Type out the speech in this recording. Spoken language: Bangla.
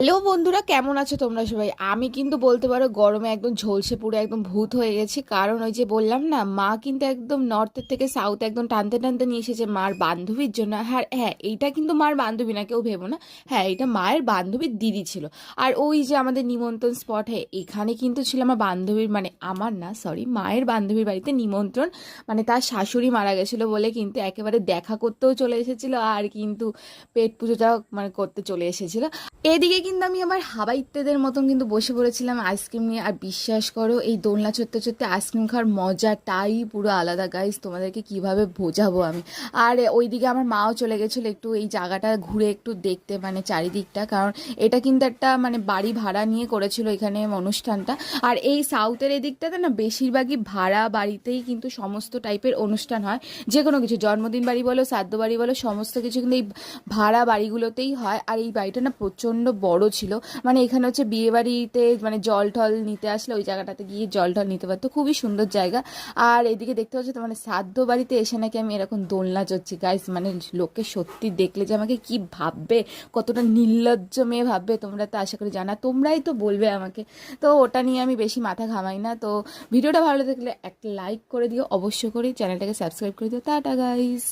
হ্যালো বন্ধুরা, কেমন আছো তোমরা সবাই? আমি কিন্তু বলতে পারো গরমে একদম ঝলসে পুরো একদম ভূত হয়ে গেছি। কারণ ওই যে বললাম না, মা কিন্তু একদম নর্থের থেকে সাউথ একদম টানতে টানতে নিয়ে এসেছে মার বান্ধবীর জন্য। হ্যাঁ হ্যাঁ, এইটা কিন্তু মার বান্ধবী না, কেউ ভেবো না। হ্যাঁ, এটা মায়ের বান্ধবীর দিদি ছিল। আর ওই যে আমাদের নিমন্ত্রণ স্পট, হ্যাঁ এখানে কিন্তু ছিল আমার বান্ধবীর, মানে আমার না, সরি, মায়ের বান্ধবীর বাড়িতে নিমন্ত্রণ। মানে তার শাশুড়ি মারা গেছিলো বলে কিন্তু একেবারে দেখা করতেও চলে এসেছিলো, আর কিন্তু পেট পুজোটাও মানে করতে চলে এসেছিলো। এদিকে কিন্তু আমি আমার হাওয়া ইত্যাদের মতন কিন্তু বসে পড়েছিলাম আইসক্রিম নিয়ে। আর বিশ্বাস করো, এই দোলনা চড়তে চড়তে আইসক্রিম খাওয়ার মজাটাই পুরো আলাদা গাইস, তোমাদেরকে কিভাবে বোঝাবো আমি। আর ওইদিকে আমার মাও চলে গেছিলো একটু এই জায়গাটা ঘুরে একটু দেখতে, মানে চারিদিকটা। কারণ এটা কিন্তু একটা মানে বাড়ি ভাড়া নিয়ে করেছিল এখানে অনুষ্ঠানটা। আর এই সাউথের এদিকটাতে না বেশিরভাগই ভাড়া বাড়িতেই কিন্তু সমস্ত টাইপের অনুষ্ঠান হয়। যে কোনো কিছু, জন্মদিন বাড়ি বলো, শ্রাদ্ধ বাড়ি বলো, সমস্ত কিছু কিন্তু এই ভাড়া বাড়িগুলোতেই হয়। আর এই বাড়িটা না প্রচণ্ড বড় ছিল। মানে এখানে হচ্ছে বিয়ে বাড়িতে মানে জল টল নিতে আসলে ওই জায়গাটাতে গিয়ে জল টল নিতে পারতো, খুবই সুন্দর জায়গা। আর এদিকে দেখতে পাচ্ছ তো, মানে শ্রাদ্ধ বাড়িতে এসে নাকি আমি এরকম দোলনা চড়ছি গাইস। মানে লোকে সত্যি দেখলে যে আমাকে কি ভাববে, কতটা নির্লজ্জ মেয়ে ভাববে, তোমরা তো আশা করি জানা, তোমরাই তো বলবে আমাকে। তো ওটা নিয়ে আমি বেশি মাথা ঘামাই না। তো ভিডিওটা ভালো থাকলে একটা লাইক করে দিও, অবশ্য করে চ্যানেলটাকে সাবস্ক্রাইব করে দিও। Tata guys.